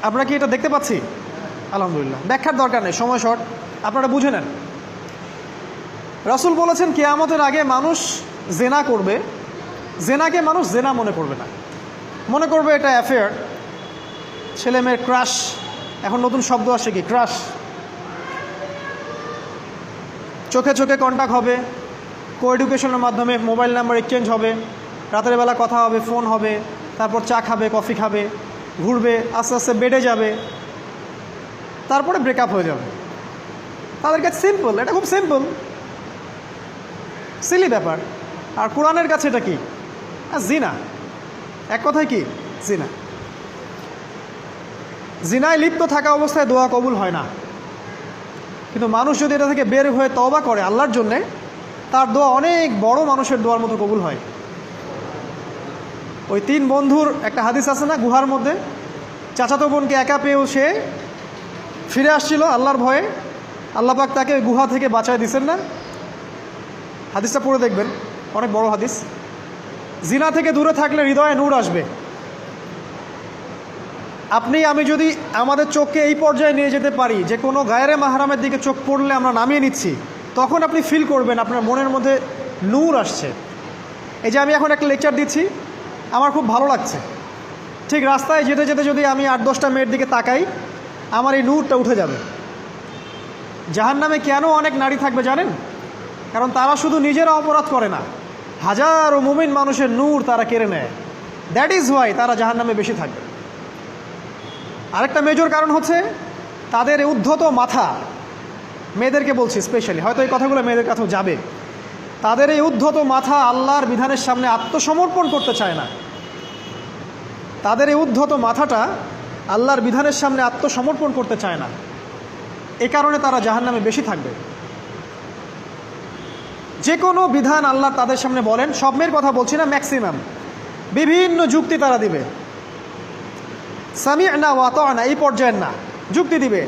আমরা কি এটা দেখতে পাচ্ছি? আলহামদুলিল্লাহ। ব্যাখ্যার দরকার নেই, সময় শর্ট, আপনারা বুঝে নেন। রাসূল বলেছেন কিয়ামতের আগে মানুষ জেনা করবে, জেনাকে মানুষ জেনা মনে করবে না, মনে করবে এটা অ্যাফেয়ার, ছেলে মেয়ের ক্রাশ, এখন নতুন শব্দ আসে কি ক্রাশ, চোখে চোখে কন্ট্যাক্ট হবে, কো এডুকেশনের মাধ্যমে মোবাইল নাম্বার এক্সচেঞ্জ হবে, রাতের বেলা কথা হবে, ফোন হবে, তারপর চা খাবে, কফি খাবে, ঘুরবে, আস্তে আস্তে বেডে যাবে, তারপরে ব্রেকআপ হয়ে যাবে। তাদের কাছে সিম্পল, এটা খুব সিম্পল, সিলি ব্যাপার। আর কোরআনের কাছে এটা কি? জিনা। এক কথায় কি? জিনা। জিনায় লিপ্ত থাকা অবস্থায় দোয়া কবুল হয় না, কিন্তু মানুষ যদি এটা থেকে বের হয়ে তওবা করে আল্লাহর জন্যে, তার দোয়া অনেক বড় মানুষের দোয়ার মতো কবুল হয়। ওই 3 বন্ধুর একটা হাদিস আছে না, গুহার মধ্যে চাচাতো বোনকে একা পেয়েও সে ফিরে আসছিল আল্লাহর ভয়ে, আল্লাহ পাক তাকে গুহা থেকে বাঁচায় দিচ্ছেন না? হাদিসটা পড়ে দেখবেন, অনেক বড় হাদিস। জিনা থেকে দূরে থাকলে হৃদয়ে নূর আসবে। আপনি আমি যদি আমাদের চোখকে এই পর্যায়ে নিয়ে যেতে পারি যে কোনো গায়রে মাহরামের দিকে চোখ পড়লে আমরা নামিয়ে নিচ্ছি, তখন আপনি ফিল করবেন আপনার মনের মধ্যে নূর আসছে। এই যে আমি এখন একটা লেকচার দিচ্ছি, আমার খুব ভালো লাগছে, ঠিক রাস্তায় যেতে যেতে যদি আমি 8-10টা মেয়ের দিকে তাকাই, আমার এই নূরটা উঠে যাবে। জাহান্নামে কেন অনেক নারী থাকবে জানেন? কারণ তারা শুধু নিজেরা অপরাধ করে না, হাজারো মুমিন মানুষের নূর তারা কেড়ে নেয়। দ্যাট ইজ ওয়াই তারা জাহান্নামে বেশি থাকবে। আরেকটা মেজর কারণ হচ্ছে তাদের উদ্ধত মাথা, মেয়েদেরকে বলছি স্পেশালি, হয়তো এই কথাগুলো মেয়েদের কাছেও যাবে। তাদের এই উদ্ধত মাথা আল্লাহর বিধানের সামনে আত্মসমর্পণ করতে চায় না। তাদের এই উদ্ধত মাথাটা আল্লাহর বিধানের সামনে আত্মসমর্পণ করতে চায় না, এ কারণে তারা জাহান্নামে বেশি থাকবে। যে কোনো বিধান আল্লাহ তাদের সামনে বলেন, সব মেয়ের কথা বলছি না, ম্যাক্সিমাম বিভিন্ন যুক্তি তারা দিবে। সামি'না ওয়া আতা'না এই পর্যায়ের না, যুক্তি দিবে।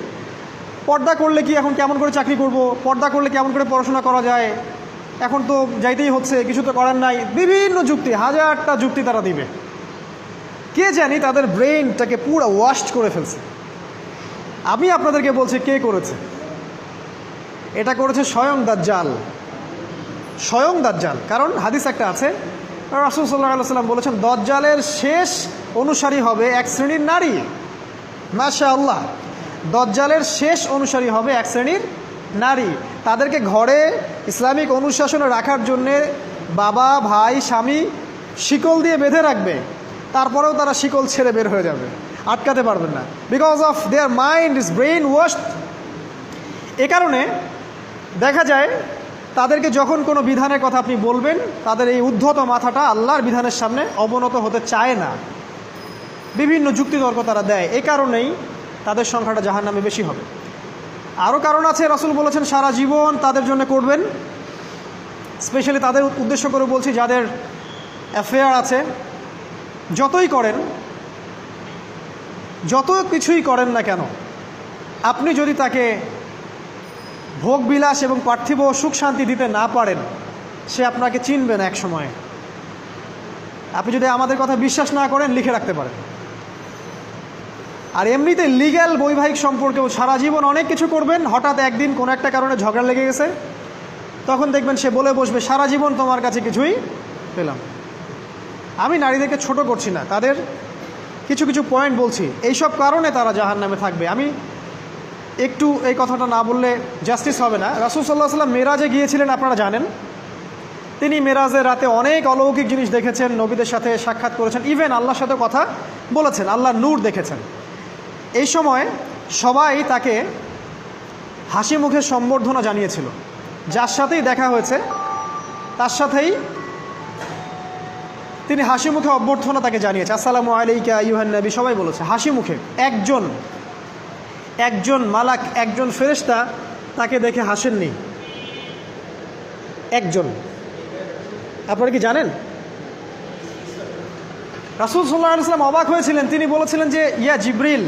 পর্দা করলে কি এখন কেমন করে চাকরি করব, পর্দা করলে কেমন করে পড়াশোনা করা যায়, এখন তো যাইতেই হচ্ছে, কিছু তো করার নাই, বিভিন্ন যুক্তি, হাজারটা যুক্তি তারা দিবে। কে জানি তাদের ব্রেইনটাকে পুরো ওয়াশড করে ফেলছে। আমি আপনাদেরকে বলছি কে করেছে? এটা করেছে স্বয়ং দাজ্জাল, স্বয়ং দাজ্জাল। কারণ হাদিস একটা আছে, রাসূল সাল্লাল্লাহু আলাইহি ওয়াসাল্লাম বলেছেন দাজ্জালের শেষ অনুসারী হবে এক শ্রেণীর নারী। মাশাআল্লাহ, দাজ্জালের শেষ অনুসারী হবে এক শ্রেণীর নারী। তাদেরকে ঘরে ইসলামিক অনুশাসনে রাখার জন্যে বাবা, ভাই, স্বামী শিকল দিয়ে বেঁধে রাখবে, তারপরেও তারা শিকল ছেড়ে বের হয়ে যাবে, আটকাতে পারবেন না, because of their mind is brainwashed. এ কারণে দেখা যায় তাদেরকে যখন কোনো বিধানের কথা আপনি বলবেন, তাদের এই উদ্ধত মাথাটা আল্লাহর বিধানের সামনে অবনত হতে চায় না, বিভিন্ন যুক্তিতর্ক তারা দেয়। এই কারণেই তাদের সংখ্যাটা জাহান্নামে বেশি হবে। আরও কারণ আছে, রাসূল বলেছেন সারা জীবন তাদের জন্য করবেন। স্পেশালি তাদের উদ্দেশ্য করে বলছি যাদের অ্যাফেয়ার আছে, যতই করেন, যত কিছুই করেন না কেন, আপনি যদি তাকে ভোগ বিলাস এবং পার্থিব সুখ শান্তি দিতে না পারেন, সে আপনাকে চিনবে না এক সময়। আপনি যদি আমাদের কথা বিশ্বাস না করেন, লিখে রাখতে পারেন। আর এমনিতে লিগ্যাল বৈবাহিক সম্পর্কেও সারা জীবন অনেক কিছু করবেন, হঠাৎ একদিন কোনো একটা কারণে ঝগড়া লেগে গেছে, তখন দেখবেন সে বলে বসবে সারা জীবন তোমার কাছে কিছুই পেলাম। আমি নারীদেরকে ছোট করছি না, তাদের কিছু কিছু পয়েন্ট বলছি, এইসব কারণে তারা জাহান্নামে থাকবে। আমি একটু এই কথাটা না বললে জাস্টিস হবে না। রাসূল সাল্লাল্লাহু আলাইহি ওয়াসাল্লাম মেরাজে গিয়েছিলেন, আপনারা জানেন। তিনি মেরাজের রাতে অনেক অলৌকিক জিনিস দেখেছেন, নবীদের সাথে সাক্ষাৎ করেছেন, ইভেন আল্লাহর সাথে কথা বলেছেন, আল্লাহর নূর দেখেছেন। এই সময় সবাই তাকে হাসি মুখে সম্বর্ধনা জানিয়েছিল। যার সাথেই দেখা হয়েছে তার সাথেই তিনি হাসি মুখে অভ্যর্থনা তাকে জানিয়েছে, আসসালামু আলাইকা আইয়ুহান নবী, সবাই বলেছে হাসি মুখে। একজন মালাক, একজন ফেরেশতা তাকে দেখে হাসেননি, একজন। আপনারা কি জানেন? রাসূল সাল্লাল্লাহু আলাইহি ওয়াসাল্লাম অবাক হয়েছিলেন। তিনি বলেছিলেন যে ইয়া জিবরিল,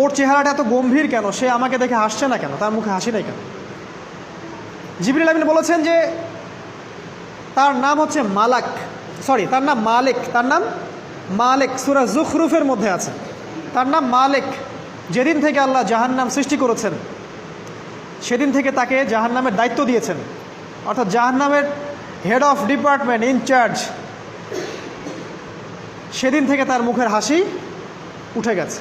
ওর চেহারাটা এত গম্ভীর কেন, সে আমাকে দেখে হাসছে না কেন, তার মুখে হাসি নাই কেন? জিবরিল আমিন বলেছেন যে তার নাম হচ্ছে মালাক, তার নাম মালিক, তার নাম মালিক, সূরা যুখরুফের মধ্যে আছে। তার নাম মালিক। যেদিন থেকে আল্লাহ জাহান্নাম সৃষ্টি করেছেন সেদিন থেকে তাকে জাহান্নামের দায়িত্ব দিয়েছেন, অর্থাৎ জাহান্নামের হেড অফ ডিপার্টমেন্ট, ইনচার্জ। সেদিন থেকে তার মুখের হাসি উঠে গেছে।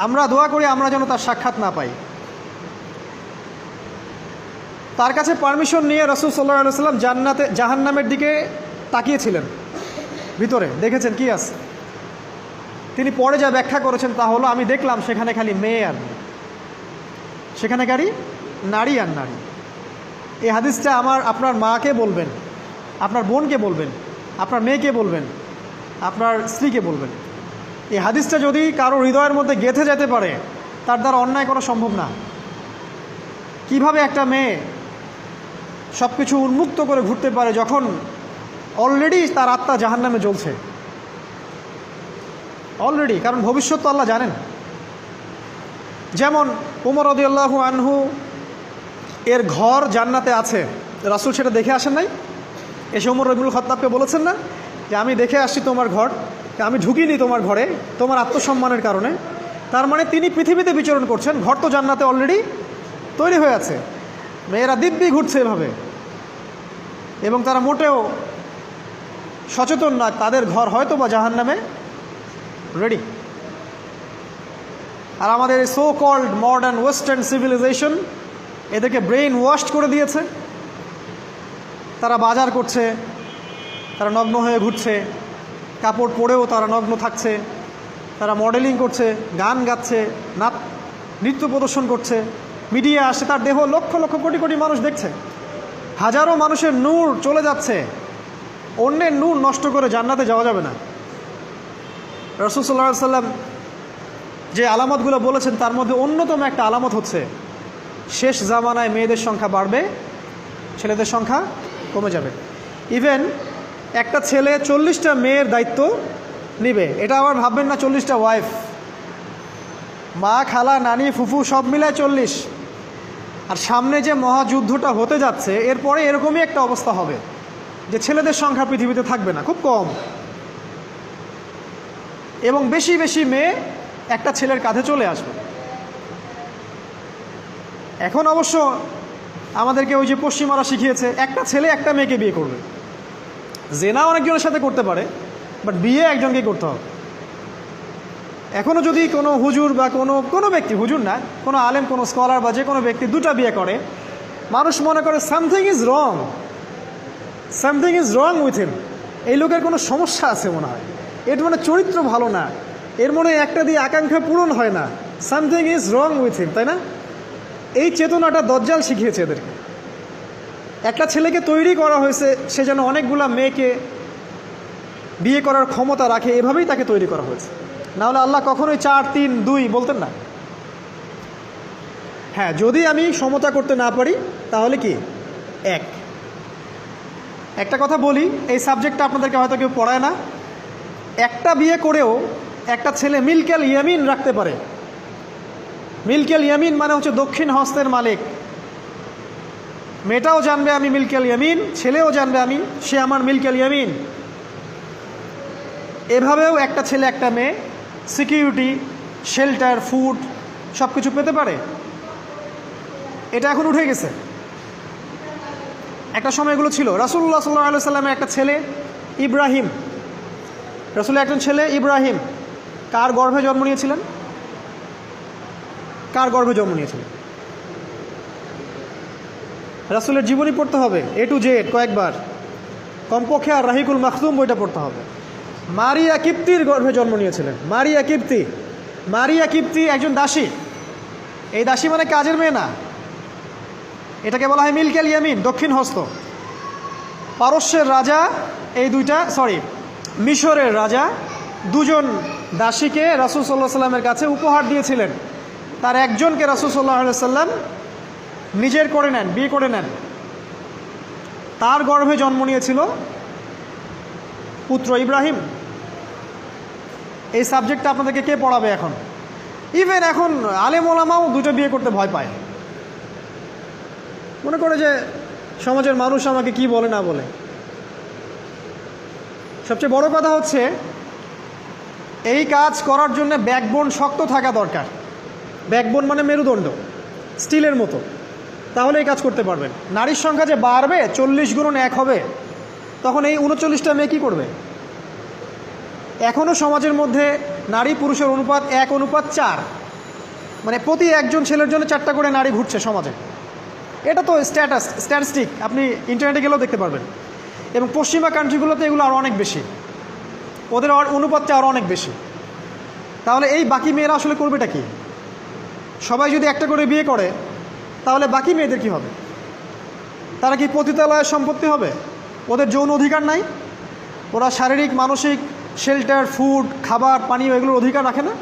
আমরা দোয়া করি আমরা যেন তার সাক্ষাৎ না পাই। তার কাছে পারমিশন নিয়ে রাসূল সাল্লাল্লাহু আলাইহি ওয়াসাল্লাম জাহান্নামের দিকে তাকিয়েছিলেন, ভিতরে দেখেছেন কি আছে। তিনি পরে যা ব্যাখ্যা করেছেন তা হলো, আমি দেখলাম সেখানে খালি মেয়ে আর মেয়ে, সেখানে খালি নারী আর নারী। এই হাদিসটা আপনার মাকে বলবেন, আপনার বোনকে বলবেন, আপনার মেয়েকে বলবেন, আপনার স্ত্রীকে বলবেন। এই হাদিসটা যদি কারো হৃদয়ের মধ্যে গেঁথে যেতে পারে, তার দ্বারা অন্যায় করা সম্ভব না। কিভাবে একটা মেয়ে সব কিছু উন্মুক্ত করে ঘুরতে পারে যখন অলরেডি তার আত্মা জাহান্নামে জ্বলছে, অলরেডি, কারণ ভবিষ্যৎ তো আল্লাহ জানেন। যেমন উমর রাদিয়াল্লাহু আনহু এর ঘর জান্নাতে আছে, রাসূল সেটা দেখে আসেন নাই? এসে উমর ইবনুল খাত্তাবকে বলেছেন না যে আমি দেখে আসছি তোমার ঘর, আমি ঢুকিনি তোমার ঘরে তোমার আত্মসম্মানের কারণে। তার মানে তিনি পৃথিবীতে বিচরণ করছেন, ঘর তো জান্নাতে অলরেডি তৈরি হয়ে আছে। মেয়েরা দিব্যি ঘুরছে এভাবে, এবং তারা মোটেও সচেতন না তাদের ঘর হয়তো বা জাহান্নামে রেডি। আর আমাদের so called modern western civilization এদেরকে ব্রেইন ওয়াশড করে দিয়েছে। তারা বাজার করছে, তারা নগ্ন হয়ে ঘুরছে, কাপড় পরেও তারা নগ্ন থাকছে, তারা মডেলিং করছে, গান গাচ্ছে, নৃত্য প্রদর্শন করছে, মিডিয়া আসছে, তার দেহ লক্ষ লক্ষ কোটি কোটি মানুষ দেখছে। হাজারো মানুষের নূর চলে যাচ্ছে, অন্যের নূর নষ্ট করে জান্নাতে যাওয়া যাবে না। রাসূল সাল্লাল্লাহু আলাইহি ওয়াসাল্লাম যে আলামতগুলো বলেছেন তার মধ্যে অন্যতম একটা আলামত হচ্ছে শেষ জামানায় মেয়েদের সংখ্যা বাড়বে, ছেলেদের সংখ্যা কমে যাবে। ইভেন একটা ছেলে 40টা মেয়ের দায়িত্ব নিবে। এটা আবার ভাববেন না 40টা ওয়াইফ, মা, খালা, নানি, ফুফু সব মিলায় 40। আর সামনে যে মহাযুদ্ধটা হতে যাচ্ছে এরপরে এরকমই একটা অবস্থা হবে যে ছেলেদের সংখ্যা পৃথিবীতে থাকবে না, খুব কম, এবং বেশি বেশি মেয়ে একটা ছেলের কাঁধে চলে আসবে। এখন অবশ্য আমাদেরকে ওই যে পশ্চিমারা শিখিয়েছে একটা ছেলে একটা মেয়েকে বিয়ে করবে। জেনা অনেকজনের সাথে করতে পারে, বাট বিয়ে একজনকেই করতে হবে। এখনও যদি কোনো হুজুর বা কোনো ব্যক্তি, হুজুর না, কোনো আলেম, কোনো স্কলার বা যে কোনো ব্যক্তি দুটা বিয়ে করে, মানুষ মনে করে something is wrong, something is wrong with him. এই লোকের কোনো সমস্যা আছে মনে হয়, এর মানে চরিত্র ভালো না, এর মনে একটা দিয়ে আকাঙ্ক্ষা পূরণ হয় না, something is wrong with him, তাই না? এই চেতনাটা দজ্জাল শিখিয়েছে এদেরকে। একটা ছেলেকে তৈরি করা হয়েছে সে যেন অনেকগুলা মেয়েকে বিয়ে করার ক্ষমতা রাখে, এভাবেই তাকে তৈরি করা হয়েছে। নাহলে আল্লাহ কখনোই 4, 3, 2 বলতেন না। হ্যাঁ, যদি আমি সমতা করতে না পারি তাহলে কি একটা কথা বলি, এই সাবজেক্টটা আপনাদেরকে হয়তো কেউ পড়ায় না। একটা বিয়ে করেও একটা ছেলে মিল্কেল ইয়ামিন রাখতে পারে। মিল্কেল ইয়ামিন মানে হচ্ছে দক্ষিণ হস্তের মালিক। মেয়েটাও জানবে আমি মিল্কেল ইয়ামিন, ছেলেও জানবে সে আমার মিল্কেল ইয়ামিন। এভাবেও একটা ছেলে একটা মেয়ে সিকিউরিটি, শেল্টার, ফুড সব কিছু পেতে পারে। এটা এখন উঠে গেছে, একটা সময় এগুলো ছিল। রাসূলুল্লাহ সাল্লাল্লাহু আলাইহি ওয়াসাল্লামের একটা ছেলে ইব্রাহিম, রাসূলের একজন ছেলে ইব্রাহিম কার গর্ভে জন্ম নিয়েছিলেন? কার গর্ভে জন্ম নিয়েছিলেন? রাসূলের জীবনী পড়তে হবে A to Z কয়েকবার, কমপক্ষে। আর রাহিকুল মাখতুম বইটা পড়তে হবে। মারিয়া কিপ্তির গর্ভে জন্ম নিয়েছিলেন। মারিয়া কিপ্তি একজন দাসী। এই দাসী মানে কাজের মেয়ে না, এটাকে বলা হয় মিল্কেল ইয়ামিন, দক্ষিণ হস্ত। পারস্যের রাজা মিশরের রাজা দুজন দাসীকে রাসূল সাল্লাল্লাহু আলাইহি সাল্লামের কাছে উপহার দিয়েছিলেন। তার একজনকে রাসূল সাল্লাল্লাহু আলাইহি সাল্লাম নিজের করে নেন, বিয়ে করে নেন। তার গর্ভে জন্ম নিয়েছিল পুত্র ইব্রাহিম। এই সাবজেক্টটা আপনাদেরকে কে পড়াবে এখন? ইভেন এখন আলেম ওলামাও দুটো বিয়ে করতে ভয় পায়, মনে করে যে সমাজের মানুষ আমাকে কি বলে না বলে। সবচেয়ে বড় কথা হচ্ছে এই কাজ করার জন্য ব্যাকবোন শক্ত থাকা দরকার। ব্যাকবোন মানে মেরুদণ্ড, স্টিলের মতো, তাহলে এই কাজ করতে পারবেন। নারীর সংখ্যা যে বাড়বে, 40 × 1 হবে, তখন এই 39টা মেয়ে কী করবে? এখনও সমাজের মধ্যে নারী পুরুষের অনুপাত 1:4, মানে প্রতি একজন ছেলের জন্য 4টা করে নারী ঘুরছে সমাজে। এটা তো স্ট্যাটিস্টিক, আপনি ইন্টারনেটে গেলেও দেখতে পারবেন। এবং পশ্চিমা কান্ট্রিগুলোতে এগুলো আরও অনেক বেশি, ওদের অনুপাতটা আরও অনেক বেশি। তাহলে এই বাকি মেয়েরা আসলে করবেটা কি? সবাই যদি একটা করে বিয়ে করে, তাহলে বাকি মেয়েদের কি হবে? তারা কি পতিতালয়ের সম্পত্তি হবে? ওদের যৌন অধিকার নাই? ওরা শারীরিক, মানসিক, শেল্টার, ফুড, খাবার, পানীয় এগুলোর অধিকার রাখে না?